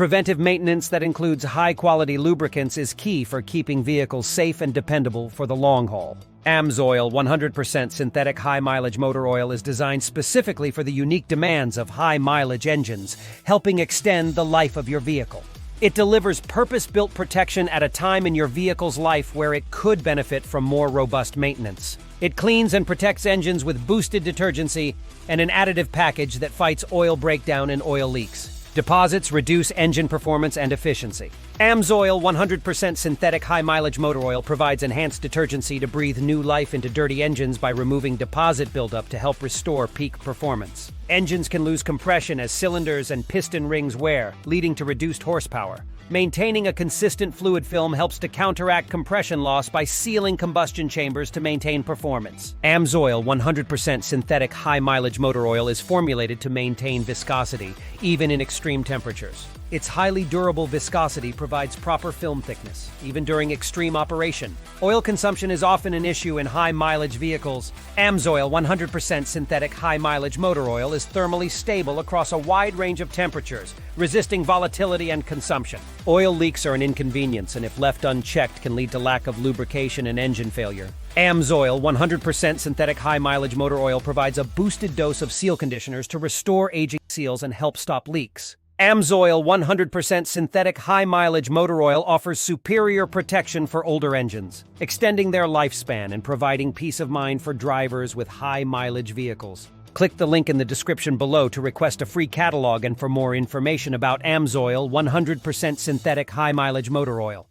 Preventive maintenance that includes high-quality lubricants is key for keeping vehicles safe and dependable for the long haul. Amsoil 100% synthetic high-mileage motor oil is designed specifically for the unique demands of high-mileage engines, helping extend the life of your vehicle. It delivers purpose-built protection at a time in your vehicle's life where it could benefit from more robust maintenance. It cleans and protects engines with boosted detergency and an additive package that fights oil breakdown and oil leaks. Deposits reduce engine performance and efficiency. Amsoil 100% synthetic high-mileage motor oil provides enhanced detergency to breathe new life into dirty engines by removing deposit buildup to help restore peak performance. Engines can lose compression as cylinders and piston rings wear, leading to reduced horsepower. Maintaining a consistent fluid film helps to counteract compression loss by sealing combustion chambers to maintain performance. Amsoil 100% synthetic high-mileage motor oil is formulated to maintain viscosity, even in extreme temperatures. Its highly durable viscosity provides proper film thickness, even during extreme operation. Oil consumption is often an issue in high-mileage vehicles. Amsoil 100% synthetic high-mileage motor oil is thermally stable across a wide range of temperatures, resisting volatility and consumption. Oil leaks are an inconvenience and if left unchecked can lead to lack of lubrication and engine failure. Amsoil 100% synthetic high-mileage motor oil provides a boosted dose of seal conditioners to restore aging seals and help stop leaks. Amsoil 100% synthetic high-mileage motor oil offers superior protection for older engines, extending their lifespan and providing peace of mind for drivers with high-mileage vehicles. Click the link in the description below to request a free catalog and for more information about Amsoil 100% synthetic high-mileage motor oil.